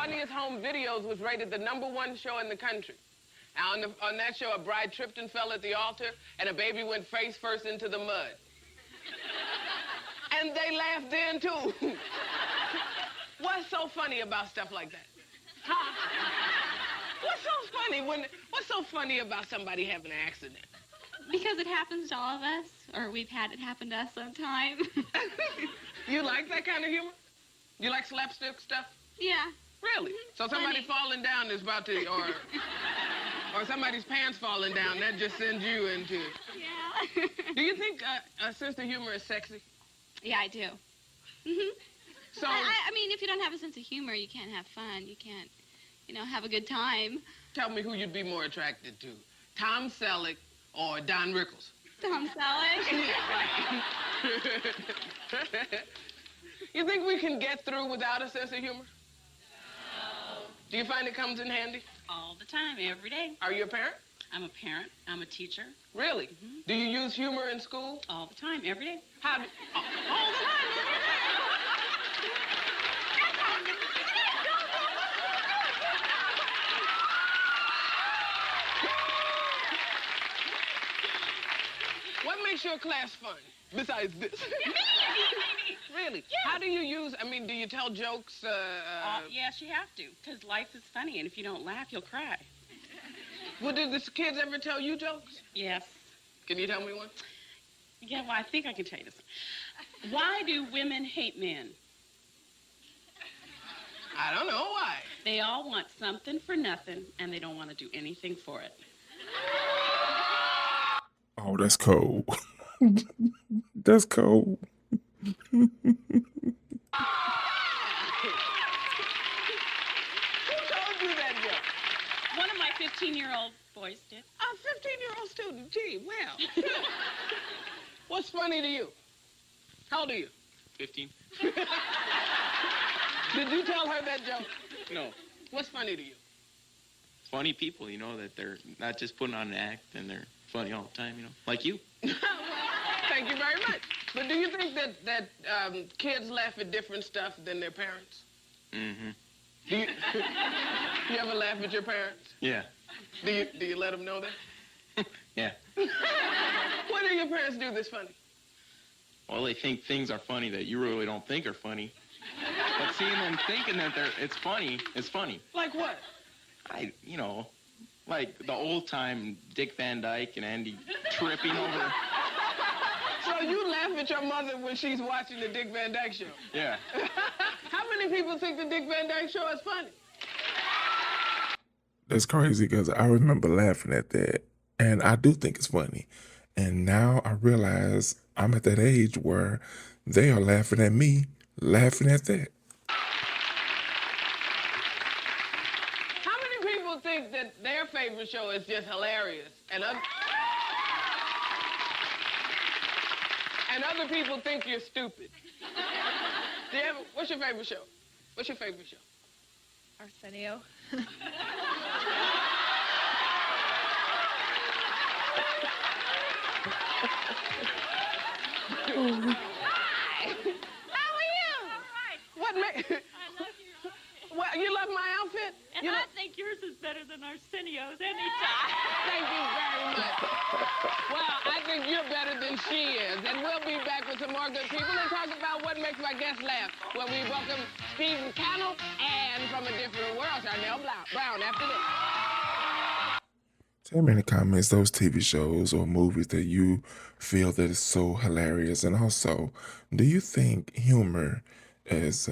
Funniest Home Videos was rated the #1 show in the country. Now, on that show, a bride tripped and fell at the altar, and a baby went face first into the mud. And they laughed then, too. What's so funny about stuff like that? Huh? What's so funny about somebody having an accident? Because it happens to all of us, or we've had it happen to us sometime. You like that kind of humor? You like slapstick stuff? Yeah. Really? So somebody falling down is about to, or somebody's pants falling down, that just sends you into... Yeah. Do you think a sense of humor is sexy? Yeah, I do. Mm-hmm. So... I mean, if you don't have a sense of humor, you can't have fun. You can't, have a good time. Tell me who you'd be more attracted to, Tom Selleck or Don Rickles? Tom Selleck? You think we can get through without a sense of humor? No. Do you find it comes in handy? All the time, every day. Are you a parent? I'm a parent. I'm a teacher. Really? Mm-hmm. Do you use humor in school? All the time, every day. All the time, every day? What makes your class fun, besides this? Really? Yeah. How do you use, do you tell jokes? Yes, you have to, because life is funny, and if you don't laugh, you'll cry. Well, did the kids ever tell you jokes? Yes. Can you tell me one? Yeah, well, I think I can tell you this. Why do women hate men? I don't know why. They all want something for nothing, and they don't want to do anything for it. Oh, that's cold. That's cold. Who told you that joke? One of my 15-year-old boys did. A 15-year-old student? Gee, well. What's funny to you? How old are you? 15. Did you tell her that joke? No. What's funny to you? Funny people, that they're not just putting on an act and they're funny all the time, like you. Well, thank you very much. But do you think that kids laugh at different stuff than their parents? Mm-hmm. Do you ever laugh at your parents? Yeah. Do you let them know that? Yeah. What do your parents do that's funny? Well, they think things are funny that you really don't think are funny. But seeing them thinking that it's funny is funny. Like what? Like the old time Dick Van Dyke and Andy tripping over. So you laugh at your mother when she's watching the Dick Van Dyke Show? Yeah. How many people think the Dick Van Dyke Show is funny? That's crazy because I remember laughing at that, and I do think it's funny. And now I realize I'm at that age where they are laughing at me, laughing at that. How many people think that their favorite show is just hilarious, and other people think you're stupid? What's your favorite show? What's your favorite show? Arsenio. How are you? All right. What I love you. Well, you love my outfit? And I think yours is better than Arsenio's anytime. Thank you very much. Well, I think you're better than she is. And we'll be back with some more good people and talk about what makes my guests laugh when we welcome Stephen Cannell and from a different world, Charnel Brown after this. Tell me in the comments those TV shows or movies that you feel that is so hilarious. And also, do you think humor is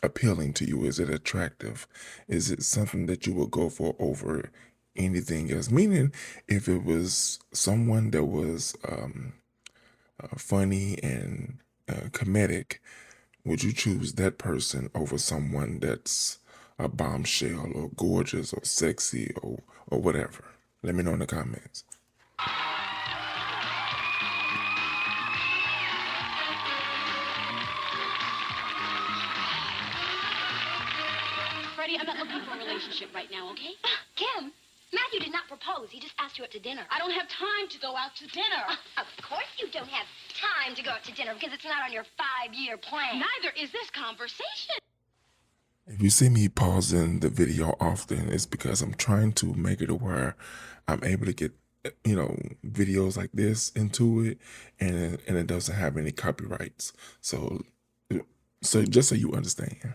appealing to you? Is it attractive? Is it something that you would go for over anything else? Meaning, if it was someone that was funny and comedic, would you choose that person over someone that's a bombshell or gorgeous or sexy or whatever? Let me know in the comments. Freddie, I'm not looking for a relationship right now, okay? Kim, Matthew did not propose. He just asked you out to dinner. I don't have time to go out to dinner. Of course you don't have time to go out to dinner because it's not on your 5-year plan. Neither is this conversation. If you see me pausing the video often, it's because I'm trying to make it to where I'm able to get, videos like this into it, and it doesn't have any copyrights. So just so you understand.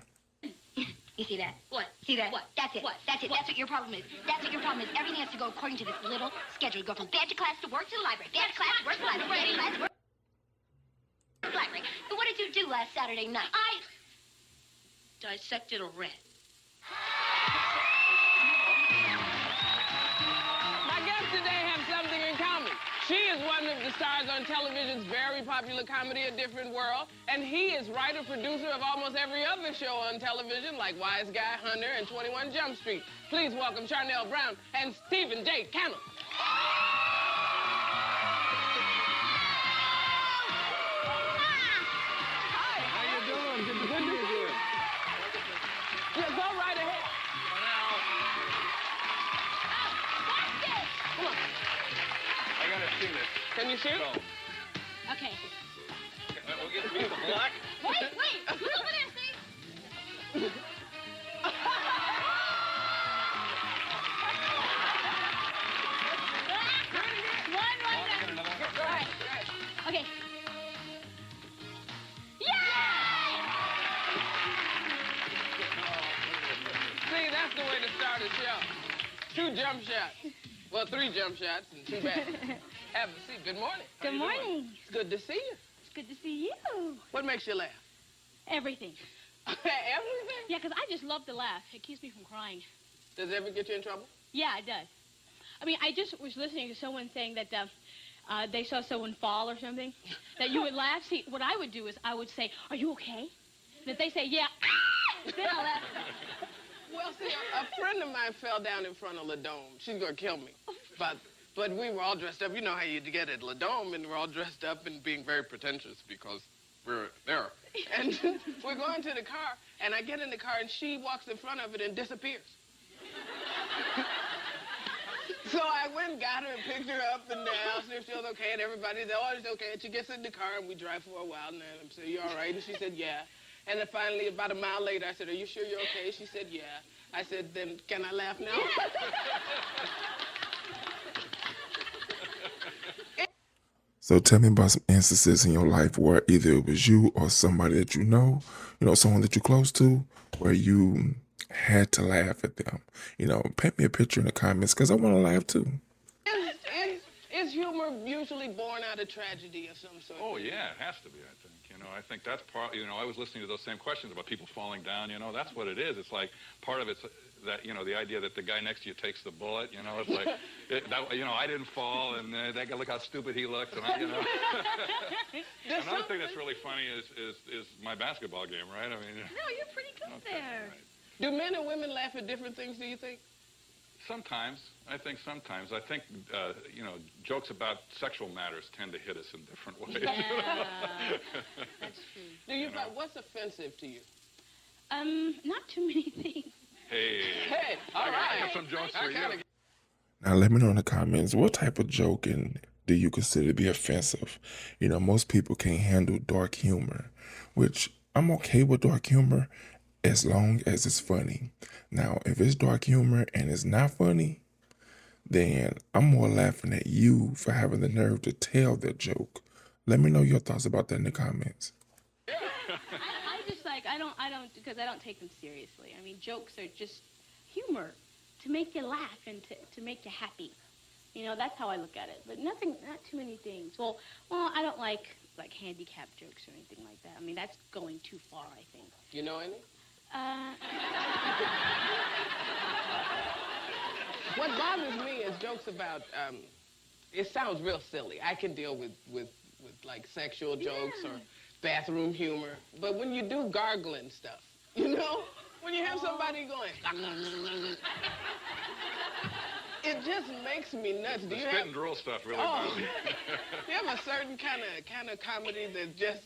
You see that? What? See that? What? That's it. What? That's it. What? That's what your problem is. That's what your problem is. Everything has to go according to this little schedule. You go from bed to class to work to the library. Bed to class to work to the library. Bed to class to work to the library. But what did you do last Saturday night? I dissected a rat. My guests today have something in common. She is one of the stars on television's very popular comedy, A Different World, and he is writer, producer of almost every other show on television, like Wise Guy, Hunter, and 21 Jump Street. Please welcome Charnel Brown and Stephen J. Cannell. Hi. How you doing? Good to see you again. Yeah, go right ahead. Come on. I gotta see this. Can you shoot? So, Okay. we'll get me the black. Wait. Look over there, see? One. All right. Okay. See, that's the way to start a show. 2 jump shots. Well, 3 jump shots and 2 back. Have a seat. Good morning. Good morning. It's good to see you. It's good to see you. What makes you laugh? Everything. Everything? Yeah, because I just love to laugh. It keeps me from crying. Does it ever get you in trouble? Yeah, it does. I mean, I just was listening to someone saying that they saw someone fall or something, that you would laugh. See, what I would do is I would say, "Are you okay?" And if they say, "Yeah," then I'll laugh. Well, see, a friend of mine fell down in front of La Dome. She's going to kill me. But we were all dressed up. You know how you get at La Dome, and we're all dressed up and being very pretentious because we're there. And we're going to the car, and I get in the car, and she walks in front of it and disappears. So I went and got her and picked her up and asked her if she was okay, and everybody said, "Oh, it's okay." And she gets in the car, and we drive for a while, and I said, "You all right?" And she said, "Yeah." And then finally, about a mile later, I said, "Are you sure you're okay?" She said, "Yeah." I said, "Then can I laugh now?" So tell me about some instances in your life where either it was you or somebody that you know, someone that you're close to, where you had to laugh at them. Paint me a picture in the comments because I want to laugh too. Is humor usually born out of tragedy of some sort? Oh, yeah, it has to be, I think. I think that's part, I was listening to those same questions about people falling down, that's what it is. It's like part of it's that, the idea that the guy next to you takes the bullet, it's like, I didn't fall, and that guy, look how stupid he looks, and Another thing that's really funny is my basketball game, right? I mean... No, you're pretty good there. Right. Do men and women laugh at different things, do you think? Sometimes. I think, jokes about sexual matters tend to hit us in different ways. Yeah, that's true. Do you find, what's offensive to you? Not too many things. Hey, all right. I got some jokes for you. Now let me know in the comments, what type of joking do you consider to be offensive? Most people can't handle dark humor, which I'm okay with dark humor as long as it's funny. Now, if it's dark humor and it's not funny, then I'm more laughing at you for having the nerve to tell that joke. Let me know your thoughts about that in the comments. I just because I don't take them seriously. I mean, jokes are just humor to make you laugh and to make you happy. That's how I look at it. But not too many things. Well, I don't like handicap jokes or anything like that. I mean, that's going too far, I think. You know any? What bothers me is jokes about, it sounds real silly. I can deal with like sexual jokes or bathroom humor. But when you do gargling stuff, when you have somebody going, it just makes me nuts. The spit and drool stuff really bothers me. You have a certain kind of comedy that just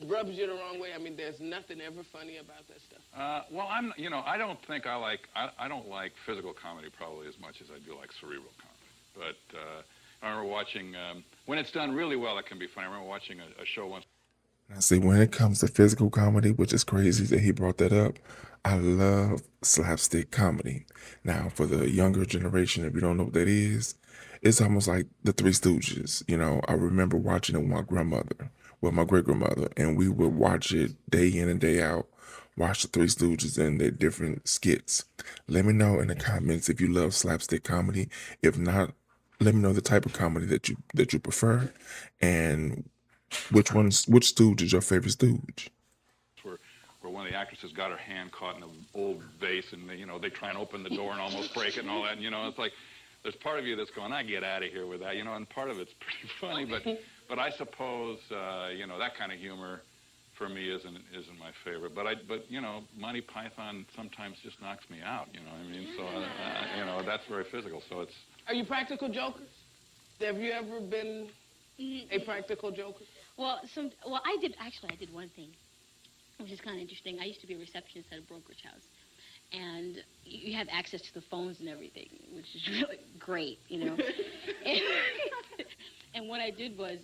rubs you the wrong way. I mean, there's nothing ever funny about that stuff. I don't think I don't like physical comedy probably as much as I do like cerebral comedy. But I remember watching, when it's done really well, it can be funny. I remember watching a show once. Now, see, when it comes to physical comedy, which is crazy that he brought that up, I love slapstick comedy. Now, for the younger generation, if you don't know what that is, it's almost like the Three Stooges. I remember watching it with my grandmother, with my great grandmother, and we would watch it day in and day out. Watch the Three Stooges and their different skits. Let me know in the comments if you love slapstick comedy. If not, let me know the type of comedy that you prefer, and which stooge is your favorite stooge? Where one of the actresses got her hand caught in an old vase, and they try and open the door and almost break it and all that. And, it's like there's part of you that's going, I get out of here with that, and part of it's pretty funny. But I suppose that kind of humor for me isn't my favorite. But Monty Python sometimes just knocks me out. You know what I mean? So that's very physical. So it's. Are you practical jokers? Have you ever been a practical joker? Well, I did one thing, which is kind of interesting. I used to be a receptionist at a brokerage house, and you have access to the phones and everything, which is really great, And what I did was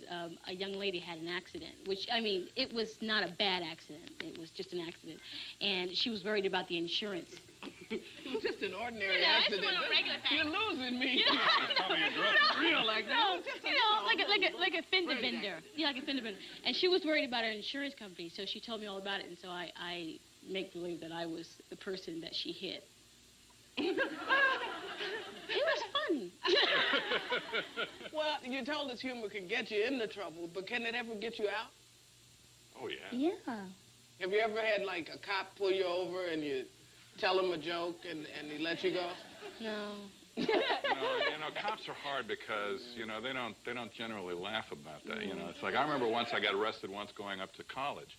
a young lady had an accident, which, it was not a bad accident. It was just an accident, and she was worried about the insurance. It was just an ordinary accident. You're losing me. Real like that. Like a fender bender. Yeah, like a fender bender. And she was worried about her insurance company, so she told me all about it, and so I make believe that I was the person that she hit. It was fun. Well, you told us humor can get you into trouble, but can it ever get you out? Oh, yeah. Yeah. Have you ever had, like, a cop pull you over and you tell him a joke and he let you go? No. Cops are hard because, they don't generally laugh about that. It's like I remember once I got arrested once going up to college.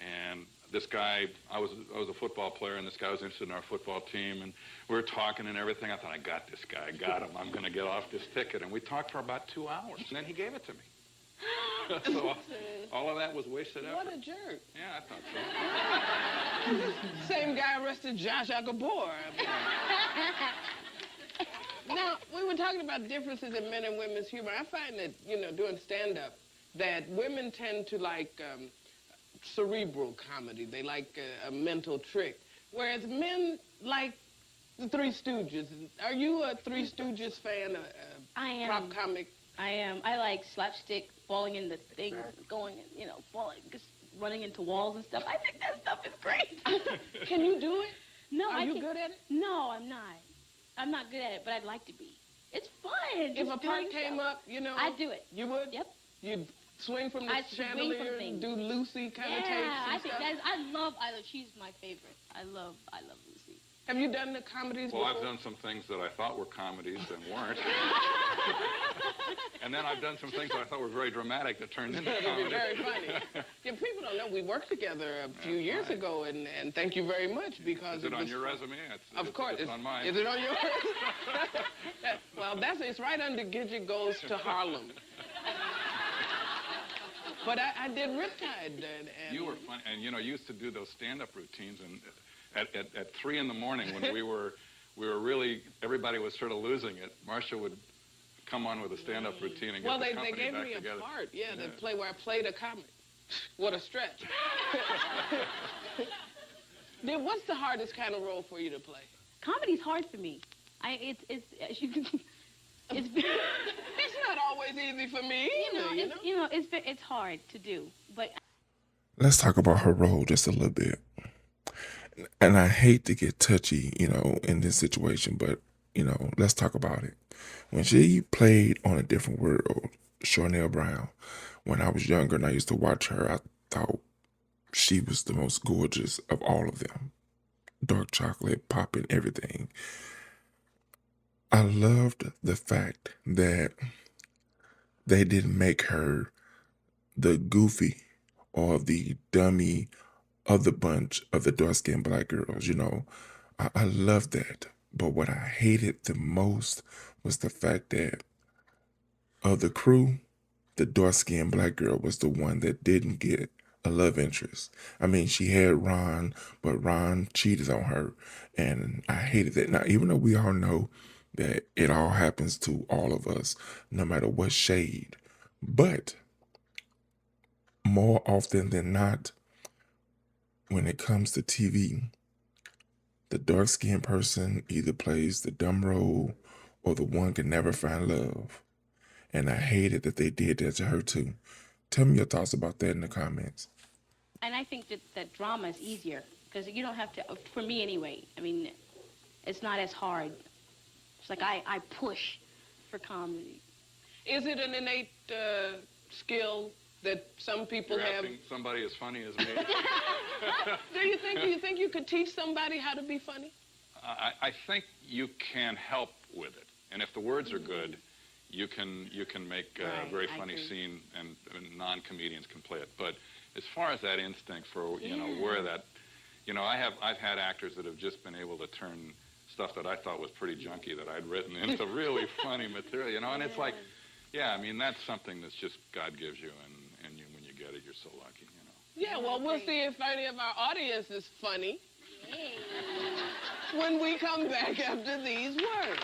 And this guy, I was a football player, and this guy was interested in our football team, and we were talking and everything. I thought, I got this guy. I got him. I'm going to get off this ticket. And we talked for about 2 hours, and then he gave it to me. So all of that was wasted effort. What a jerk. Yeah, I thought so. Same guy arrested Josh Agabor. Now, we were talking about differences in men and women's humor. I find that, doing stand-up, that women tend to like cerebral comedy. They like a mental trick, whereas men like the Three Stooges. Are you a Three Stooges fan? I am. Prop comic? I am. I like slapstick, falling into things, going, falling, just running into walls and stuff. I think that stuff is great. Can you do it? No, Are you good at it? No, I'm not. I'm not good at it, but I'd like to be. It's fun. If a part came up, I'd do it. You would? Yep. You'd swing from the I'd swing chandelier from and things. do Lucy kind of takes Yeah, and I think stuff? I love, she's my favorite. I love Lucy. Have you done the comedies Well, before? I've done some things that I thought were comedies and weren't. And then I've done some things that I thought were very dramatic that turned into comedy. Very funny. Yeah, people don't know we worked together a few years ago, and thank you very much because Is it on your resume? Of course. It's on mine. Is it on yours? Well, it's right under Gidget Goes to Harlem. But I did Riptide. And You were funny, and you used to do those stand-up routines, and at 3 in the morning when we were really, everybody was sort of losing it. Marcia would come on with a stand-up routine and get the company they gave back me together. a part, to play where I played a comic. What a stretch. Then what's the hardest kind of role for you to play? Comedy's hard for me. It's It's not always easy for me either, it's hard to do, but Let's talk about her role just a little bit. And I hate to get touchy, in this situation, but, let's talk about it. When she played on A Different World, Charnel Brown, when I was younger and I used to watch her, I thought she was the most gorgeous of all of them. Dark chocolate, popping, everything. I loved the fact that they didn't make her the goofy or the dummy of the bunch of the dark-skinned black girls, I love that. But what I hated the most was the fact that of the crew, the dark-skinned black girl was the one that didn't get a love interest. I mean, she had Ron, but Ron cheated on her, and I hated that. Now, even though we all know that it all happens to all of us, no matter what shade, but more often than not, when it comes to TV, the dark-skinned person either plays the dumb role or the one can never find love. And I hated that they did that to her too. Tell me your thoughts about that in the comments. And I think that drama is easier because you don't have to, for me anyway, I mean, it's not as hard. It's like I push for comedy. Is it an innate skill that some people You're have? asking somebody as funny as me. Do you think you could teach somebody how to be funny? I think you can help with it, and if the words are good, you can make a very funny scene, and non-comedians can play it. But as far as that instinct for where that, I've had actors that have just been able to turn stuff that I thought was pretty junky that I'd written into really funny material, and it's like, yeah, I mean, that's something that's just God gives you, and when you get it, you're so lucky, Yeah, well, we'll see if any of our audience is funny when we come back after these words.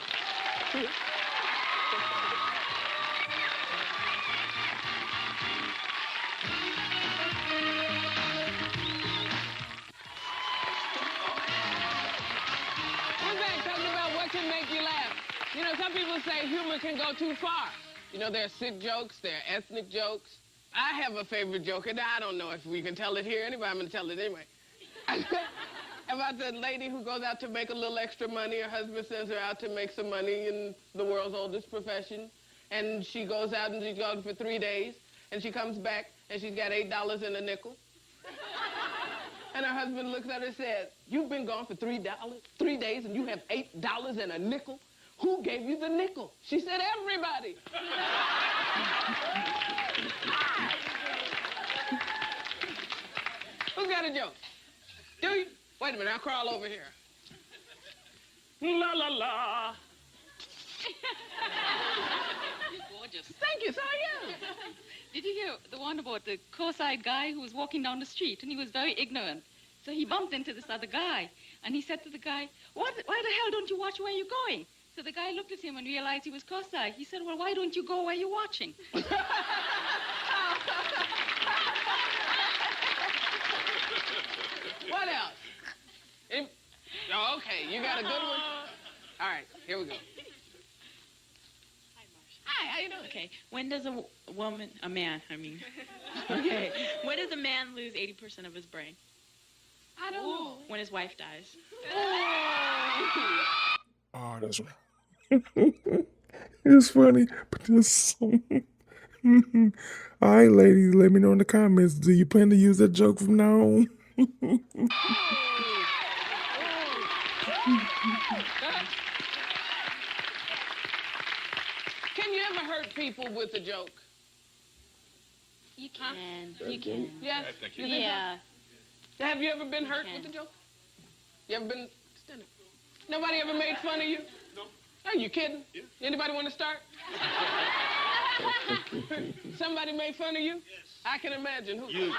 We're back talking about what can make you laugh. Some people say humor can go too far. There are sick jokes, there are ethnic jokes. I have a favorite joke, and I don't know if we can tell it here anyway. I'm going to tell it anyway. About the lady who goes out to make a little extra money. Her husband sends her out to make some money in the world's oldest profession. And she goes out and she's gone for 3 days. And she comes back and she's got $8 and a nickel. And her husband looks at her and says, "You've been gone for 3 days and you have $8 and a nickel? Who gave you the nickel?" She said, "Everybody." Who's got a joke? Do you? Wait a minute, I'll crawl over here. La la la. Gorgeous. Thank you, so are you. Did you hear the one about the cross-eyed guy who was walking down the street, and he was very ignorant? So he bumped into this other guy, and he said to the guy, why the hell don't you watch where you're going? So the guy looked at him and realized he was cross-eyed. He said, well, why don't you go where you're watching? What else? Okay, you got a good one? All right, here we go. Hi, how you doing? Okay, when does a man, okay, when does a man lose 80% of his brain? I don't know. When his wife dies. Oh, that's right. It's funny, but that's so... All right, ladies, let me know in the comments. Do you plan to use that joke from now on? Can you ever hurt people with a joke? You can. You can. Yes? I think you You think Yeah. so? Have you ever been hurt with a joke? You ever been... Stand up. Nobody ever made fun of you? No. Are you kidding? Yeah. Anybody want to start? Somebody made fun of you? Yes. I can imagine. Who? You.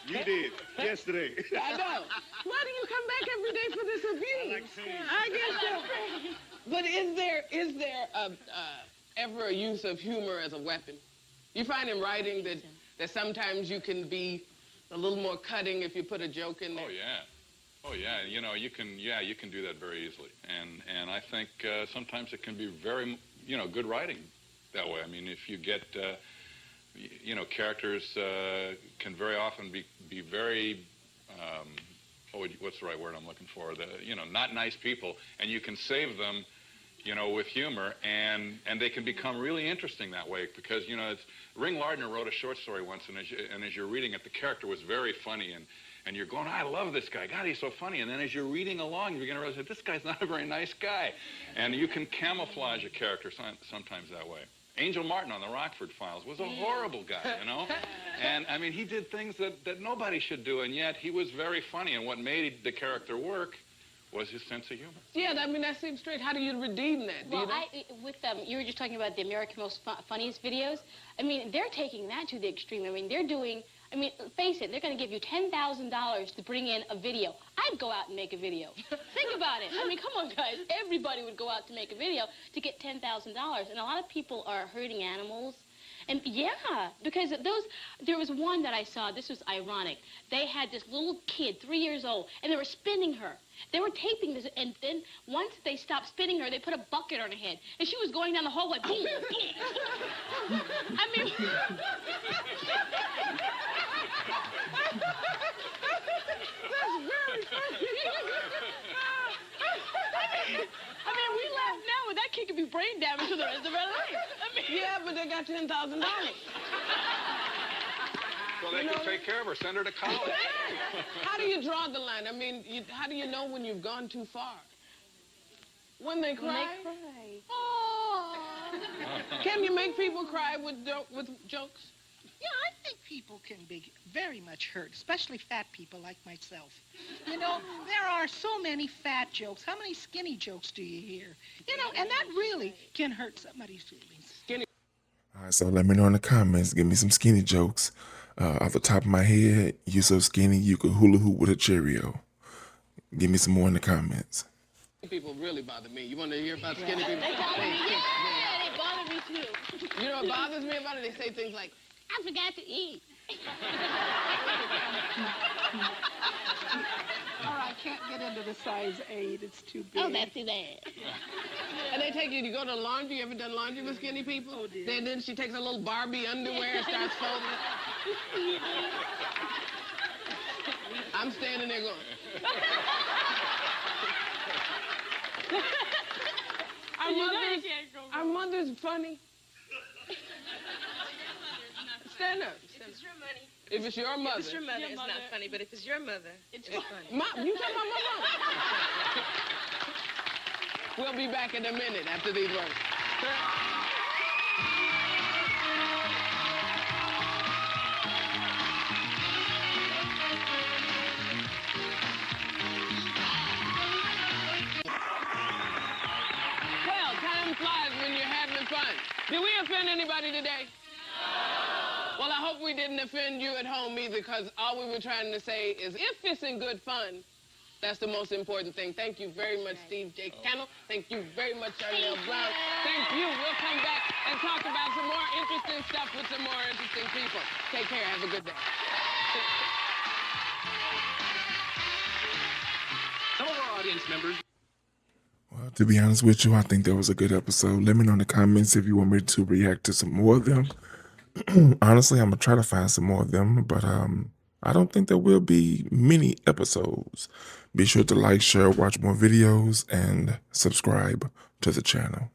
You did. Yesterday. I know. Why do you come back every day for this abuse? I guess so. But is there ever a use of humor as a weapon? You find in writing that sometimes you can be a little more cutting if you put a joke in there? Oh yeah, you can do that very easily, and I think sometimes it can be very, good writing that way. I mean, if you get, characters can very often be very, what's the right word I'm looking for? Not nice people, and you can save them, with humor, and they can become really interesting that way because, Ring Lardner wrote a short story once, and as you're reading it, the character was very funny, and you're going, I love this guy. God, he's so funny. And then as you're reading along, you're going to realize that this guy's not a very nice guy. And you can camouflage a character sometimes that way. Angel Martin on the Rockford Files was a horrible guy, And, I mean, he did things that nobody should do, and yet he was very funny. And what made the character work was his sense of humor. Yeah, I mean, that seems straight. How do you redeem that? Well, you were just talking about the American Most Funniest Videos. I mean, they're taking that to the extreme. I mean, they're doing... I mean, face it, they're going to give you $10,000 to bring in a video. I'd go out and make a video. Think about it. I mean, come on, guys. Everybody would go out to make a video to get $10,000. And a lot of people are hurting animals. And yeah, because there was one that I saw, this was ironic. They had this little kid, 3 years old, and they were spinning her. They were taping this, and then once they stopped spinning her, they put a bucket on her head. And she was going down the hallway, boom, boom. I mean... That's very funny. I mean, we laugh now, but that kid could be brain damaged for the rest of her life. I mean, Yeah, but they got $10,000. So they can take care of her, send her to college. How do you draw the line? I mean, how do you know when you've gone too far? When they cry? when they cry. Oh. Can you make people cry with jokes? Yeah, I think people can be very much hurt, especially fat people like myself. You know, there are so many fat jokes. How many skinny jokes do you hear? You know, and that really can hurt somebody's feelings. All right, so let me know in the comments. Give me some skinny jokes. Off the top of my head, you so skinny you could hula hoop with a Cheerio. Give me some more in the comments. People really bother me. You want to hear about skinny people? They bother me. Yeah, they bother me too. You know what bothers me about it? They say things like, I forgot to eat. Or I can't get into the size 8. It's too big. Oh, that's too bad. And they take you to go to laundry. You ever done laundry with skinny people? Oh, dear. Then she takes a little Barbie underwear and starts folding it. I'm standing there going. Our mother's funny. Stand up. If it's your money. If it's your mother. If it's your mother, it's not funny. But if it's your mother, it's funny. Mom, you talking about my mother? We'll be back in a minute after these words. Well, time flies when you're having fun. Did we offend anybody today? Well, I hope we didn't offend you at home either, because all we were trying to say is if it's in good fun, that's the most important thing. Thank you very much, Steve J. Cannell. Thank you very much, Charnel Brown. Thank you. We'll come back and talk about some more interesting stuff with some more interesting people. Take care. Have a good day. Some of our audience members. Well, to be honest with you, I think that was a good episode. Let me know in the comments if you want me to react to some more of them. Honestly, I'm going to try to find some more of them, but I don't think there will be many episodes. Be sure to like, share, watch more videos, and subscribe to the channel.